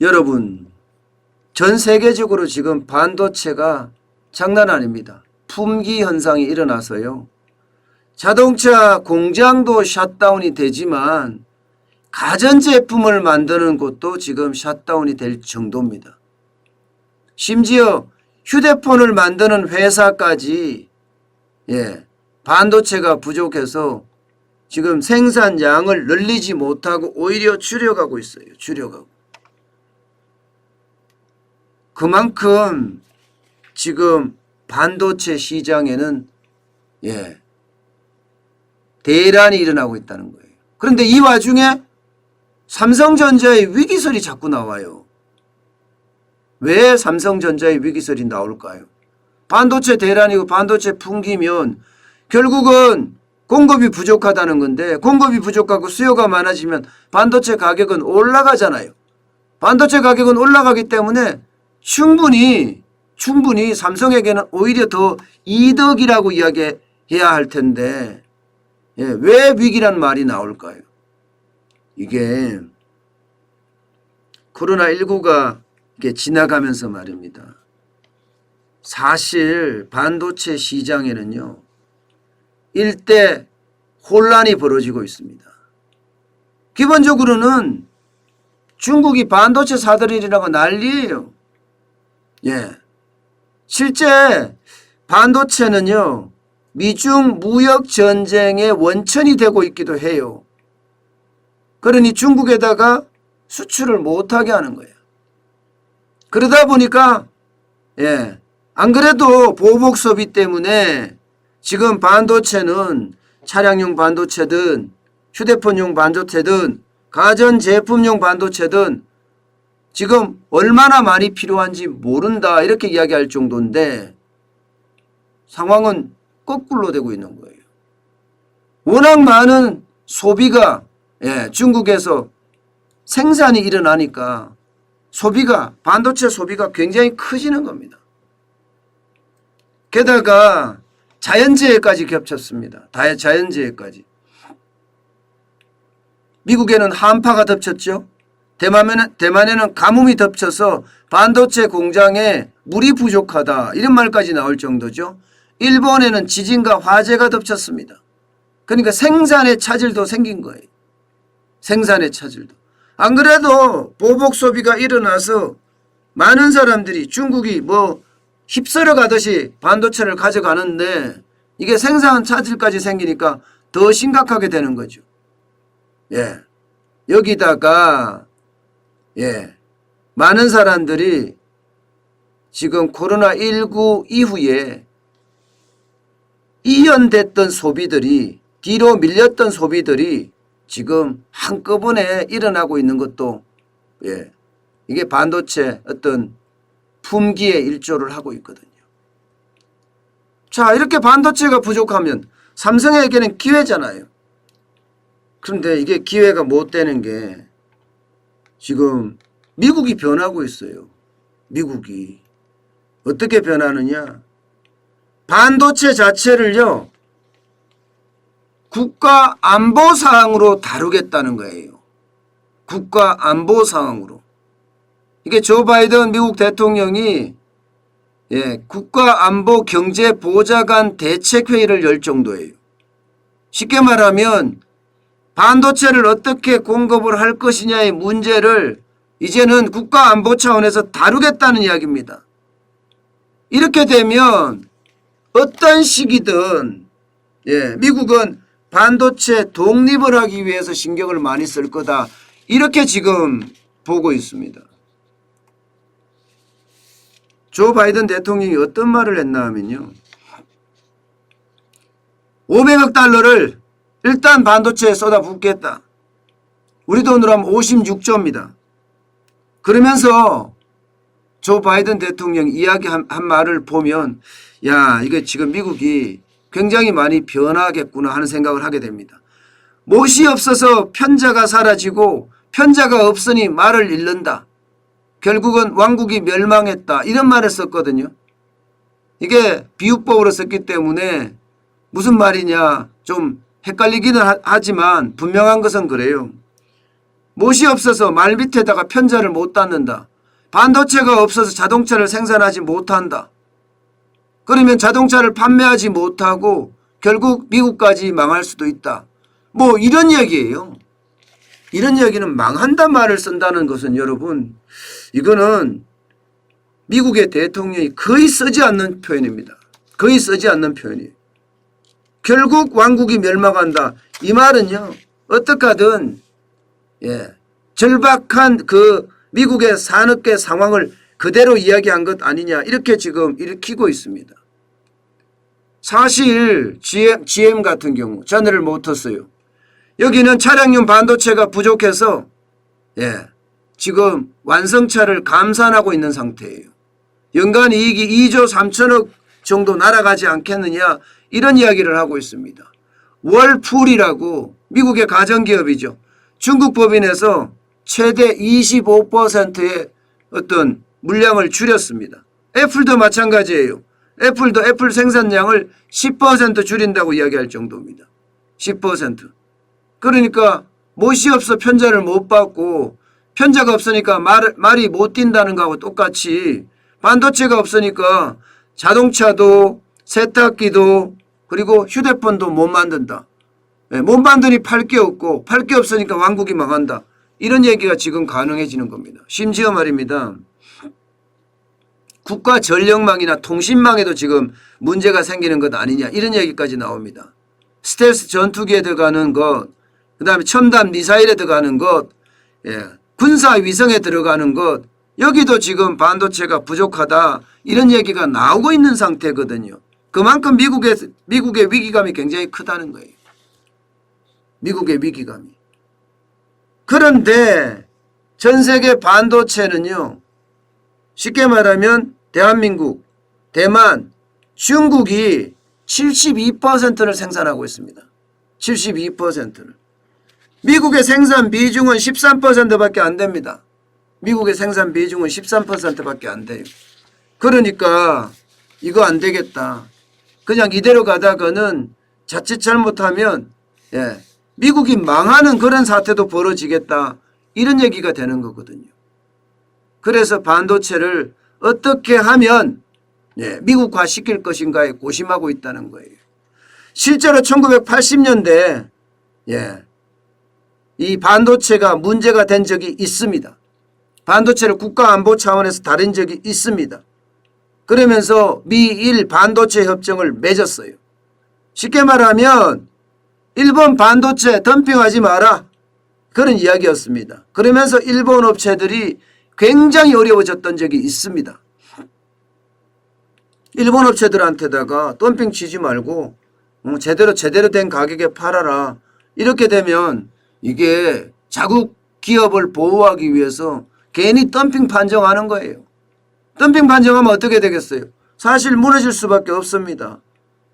여러분, 전 세계적으로 지금 반도체가 장난 아닙니다. 품귀 현상이 일어나서요. 자동차 공장도 셧다운이 되지만 가전제품을 만드는 곳도 지금 셧다운이 될 정도입니다. 심지어 휴대폰을 만드는 회사까지 반도체가 부족해서 지금 생산량을 늘리지 못하고 오히려 줄여가고 있어요. 줄여가고. 그만큼 지금 반도체 시장에는 대란이 일어나고 있다는 거예요. 그런데 이 와중에 삼성전자의 위기설이 자꾸 나와요. 왜 삼성전자의 위기설이 나올까요? 반도체 대란이고 반도체 풍기면 결국은 공급이 부족하다는 건데, 공급이 부족하고 수요가 많아지면 반도체 가격은 올라가잖아요. 반도체 가격은 올라가기 때문에 충분히 삼성에게는 오히려 더 이득이라고 이야기해야 할 텐데 왜 위기란 말이 나올까요? 이게 코로나19가 이렇게 지나가면서 말입니다. 사실 반도체 시장에는요, 일대 혼란이 벌어지고 있습니다. 기본적으로는 중국이 반도체 사들이라고 난리예요. 실제 반도체는요, 미중 무역 전쟁의 원천이 되고 있기도 해요. 그러니 중국에다가 수출을 못하게 하는 거예요. 그러다 보니까 안 그래도 보복 소비 때문에 지금 반도체는 차량용 반도체든 휴대폰용 반도체든 가전제품용 반도체든 지금 얼마나 많이 필요한지 모른다, 이렇게 이야기할 정도인데 상황은 거꾸로 되고 있는 거예요. 워낙 많은 소비가 중국에서 생산이 일어나니까 반도체 소비가 굉장히 커지는 겁니다. 게다가 자연재해까지 겹쳤습니다. 자연재해까지. 미국에는 한파가 덮쳤죠. 대만에는 가뭄이 덮쳐서 반도체 공장에 물이 부족하다, 이런 말까지 나올 정도죠. 일본에는 지진과 화재가 덮쳤습니다. 그러니까 생산의 차질도 생긴 거예요. 생산의 차질도. 안 그래도 보복 소비가 일어나서 많은 사람들이 중국이 휩쓸어 가듯이 반도체를 가져가는데 이게 생산 차질까지 생기니까 더 심각하게 되는 거죠. 여기다가 많은 사람들이 지금 코로나19 이후에 이연됐던 소비들이, 뒤로 밀렸던 소비들이 지금 한꺼번에 일어나고 있는 것도 이게 반도체 어떤 품귀의 일조를 하고 있거든요. 자, 이렇게 반도체가 부족하면 삼성에게는 기회잖아요. 그런데 이게 기회가 못 되는 게 지금 미국이 변하고 있어요. 미국이 어떻게 변하느냐? 반도체 자체를요, 국가 안보 사항으로 다루겠다는 거예요. 국가 안보 사항으로. 이게 조 바이든 미국 대통령이 국가 안보 경제 보좌관 대책회의를 열 정도예요. 쉽게 말하면 반도체를 어떻게 공급을 할 것이냐의 문제를 이제는 국가 안보 차원에서 다루겠다는 이야기입니다. 이렇게 되면 어떤 시기든 미국은 반도체 독립을 하기 위해서 신경을 많이 쓸 거다, 이렇게 지금 보고 있습니다. 조 바이든 대통령이 어떤 말을 했나 하면요, 500억 달러를 일단 반도체에 쏟아붓겠다. 우리 돈으로 하면 56조입니다. 그러면서 조 바이든 대통령이 이야기한 말을 보면 이게 지금 미국이 굉장히 많이 변하겠구나 하는 생각을 하게 됩니다. 못이 없어서 편자가 사라지고 편자가 없으니 말을 잃는다. 결국은 왕국이 멸망했다 이런 말을 썼거든요. 이게 비유법으로 썼기 때문에 무슨 말이냐 좀 헷갈리기는 하지만 분명한 것은 그래요. 못이 없어서 말 밑에다가 편자를 못 닫는다. 반도체가 없어서 자동차를 생산하지 못한다. 그러면 자동차를 판매하지 못하고 결국 미국까지 망할 수도 있다. 뭐 이런 얘기예요. 이런 얘기는 망한다 말을 쓴다는 것은 여러분 이거는 미국의 대통령이 거의 쓰지 않는 표현입니다. 거의 쓰지 않는 표현이에요. 결국 왕국이 멸망한다. 이 말은요. 어떻게든 절박한 그 미국의 산업계 상황을 그대로 이야기한 것 아니냐 이렇게 지금 일으키고 있습니다. 사실 GM 같은 경우 제너럴 모터스요. 여기는 차량용 반도체가 부족해서 지금 완성차를 감산하고 있는 상태예요. 연간 이익이 2조 3천억 정도 날아가지 않겠느냐 이런 이야기를 하고 있습니다. 월풀이라고 미국의 가정기업이죠. 중국 법인에서 최대 25%의 어떤 물량을 줄였습니다. 애플도 마찬가지예요. 애플도 애플 생산량을 10% 줄인다고 이야기할 정도입니다. 10%. 그러니까 못이 없어 편자를 못 받고 편자가 없으니까 말이 못 뛴다는 거하고 똑같이 반도체가 없으니까 자동차도 세탁기도 그리고 휴대폰도 못 만든다. 못 만드니 팔 게 없고 팔 게 없으니까 왕국이 망한다. 이런 얘기가 지금 가능해지는 겁니다. 심지어 말입니다. 국가 전력망이나 통신망에도 지금 문제가 생기는 것 아니냐 이런 얘기까지 나옵니다. 스텔스 전투기에 들어가는 것, 그 다음에 첨단 미사일에 들어가는 것, 군사 위성에 들어가는 것 여기도 지금 반도체가 부족하다 이런 얘기가 나오고 있는 상태거든요. 그만큼 미국의 위기감이 굉장히 크다는 거예요. 미국의 위기감이. 그런데 전 세계 반도체는요. 쉽게 말하면 대한민국, 대만, 중국이 72%를 생산하고 있습니다. 72%를. 미국의 생산 비중은 13%밖에 안 됩니다. 미국의 생산 비중은 13%밖에 안 돼요. 그러니까 이거 안 되겠다. 그냥 이대로 가다가는 자칫 잘못하면 미국이 망하는 그런 사태도 벌어지겠다. 이런 얘기가 되는 거거든요. 그래서 반도체를 어떻게 하면 미국화 시킬 것인가에 고심하고 있다는 거예요. 실제로 1980년대 이 반도체가 문제가 된 적이 있습니다. 반도체를 국가안보 차원에서 다룬 적이 있습니다. 그러면서 미일 반도체 협정을 맺었어요. 쉽게 말하면 일본 반도체 덤핑하지 마라. 그런 이야기였습니다. 그러면서 일본 업체들이 굉장히 어려워졌던 적이 있습니다. 일본 업체들한테다가 덤핑 치지 말고 제대로 된 가격에 팔아라. 이렇게 되면 이게 자국 기업을 보호하기 위해서 괜히 덤핑 판정하는 거예요. 덤핑 판정하면 어떻게 되겠어요? 사실 무너질 수밖에 없습니다.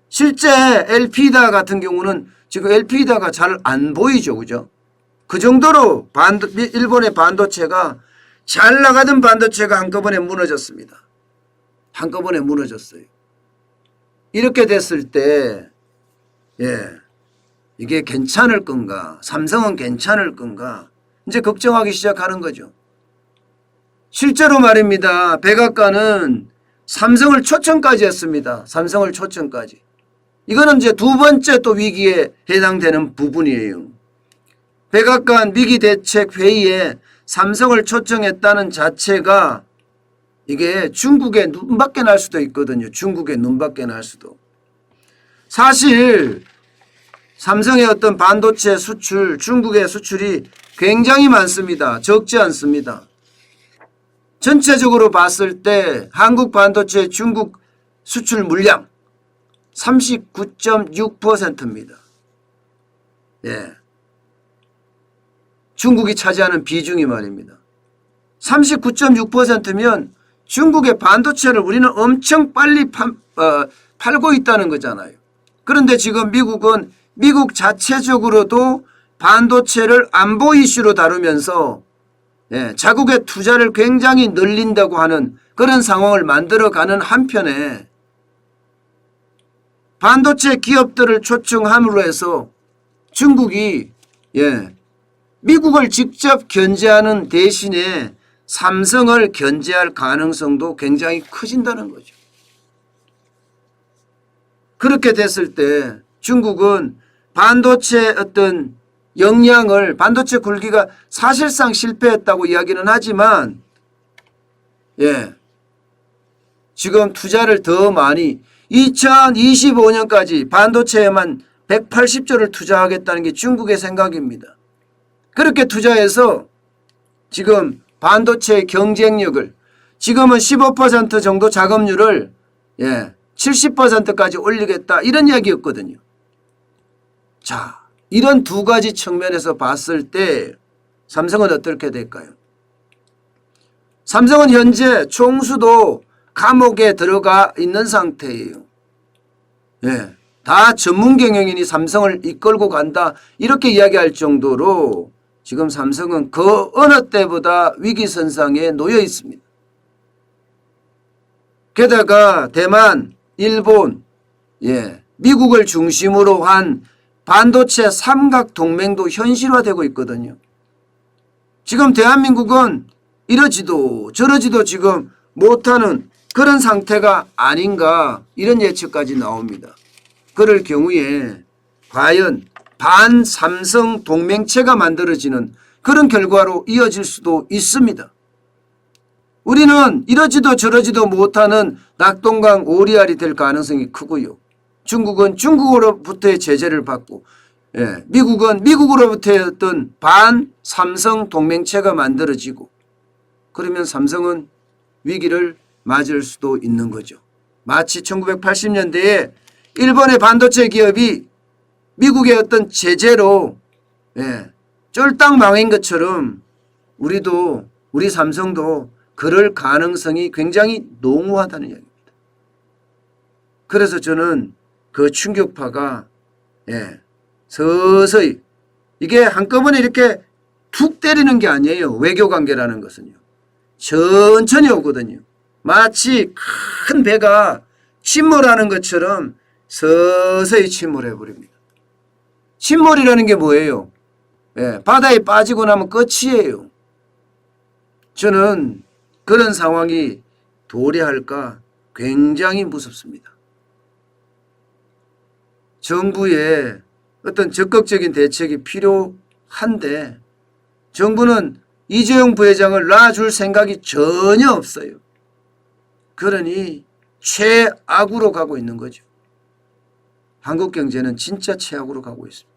실제 엘피다 같은 경우는 지금 엘피다가 잘 안 보이죠. 그죠? 그 정도로 일본의 반도체가 잘 나가던 반도체가 한꺼번에 무너졌습니다. 한꺼번에 무너졌어요. 이렇게 됐을 때 이게 괜찮을 건가? 삼성은 괜찮을 건가? 이제 걱정하기 시작하는 거죠. 실제로 말입니다. 백악관은 삼성을 초청까지 했습니다. 삼성을 초청까지. 이거는 이제 두 번째 또 위기에 해당되는 부분이에요. 백악관 위기대책회의에 삼성을 초청했다는 자체가 이게 중국의 눈밖에 날 수도 있거든요. 중국의 눈밖에 날 수도. 사실 삼성의 어떤 반도체 수출, 중국의 수출이 굉장히 많습니다. 적지 않습니다. 전체적으로 봤을 때 한국 반도체 중국 수출 물량 39.6%입니다. 중국이 차지하는 비중이 말입니다. 39.6%면 중국의 반도체를 우리는 엄청 빨리 팔고 있다는 거잖아요. 그런데 지금 미국은 미국 자체적으로도 반도체를 안보 이슈로 다루면서 자국의 투자를 굉장히 늘린다고 하는 그런 상황을 만들어가는 한편에 반도체 기업들을 초청함으로 해서 중국이 미국을 직접 견제하는 대신에 삼성을 견제할 가능성도 굉장히 커진다는 거죠. 그렇게 됐을 때 중국은 반도체 어떤 역량을 반도체 굴기가 사실상 실패했다고 이야기는 하지만 지금 투자를 더 많이 2025년까지 반도체에만 180조를 투자하겠다는 게 중국의 생각입니다. 그렇게 투자해서 지금 반도체의 경쟁력을 지금은 15% 정도 작업률을 70%까지 올리겠다 이런 이야기였거든요. 자, 이런 두 가지 측면에서 봤을 때 삼성은 어떻게 될까요? 삼성은 현재 총수도 감옥에 들어가 있는 상태예요. 다 전문 경영인이 삼성을 이끌고 간다 이렇게 이야기할 정도로 지금 삼성은 그 어느 때보다 위기선상에 놓여 있습니다. 게다가 대만, 일본, 미국을 중심으로 한 반도체 삼각동맹도 현실화되고 있거든요. 지금 대한민국은 이러지도 저러지도 지금 못하는 그런 상태가 아닌가 이런 예측까지 나옵니다. 그럴 경우에 과연 반삼성 동맹체가 만들어지는 그런 결과로 이어질 수도 있습니다. 우리는 이러지도 저러지도 못하는 낙동강 오리알이 될 가능성이 크고요. 중국은 중국으로부터의 제재를 받고 미국은 미국으로부터의 어떤 반삼성 동맹체가 만들어지고 그러면 삼성은 위기를 맞을 수도 있는 거죠. 마치 1980년대에 일본의 반도체 기업이 미국의 어떤 제재로 쫄딱 망한 것처럼 우리 삼성도 그럴 가능성이 굉장히 농후하다는 이야기입니다. 그래서 저는 그 충격파가 서서히 이게 한꺼번에 이렇게 툭 때리는 게 아니에요. 외교관계라는 것은요. 천천히 오거든요. 마치 큰 배가 침몰하는 것처럼 서서히 침몰해 버립니다. 침몰이라는 게 뭐예요? 바다에 빠지고 나면 끝이에요. 저는 그런 상황이 도래할까 굉장히 무섭습니다. 정부의 어떤 적극적인 대책이 필요한데 정부는 이재용 부회장을 놔줄 생각이 전혀 없어요. 그러니 최악으로 가고 있는 거죠. 한국 경제는 진짜 최악으로 가고 있습니다.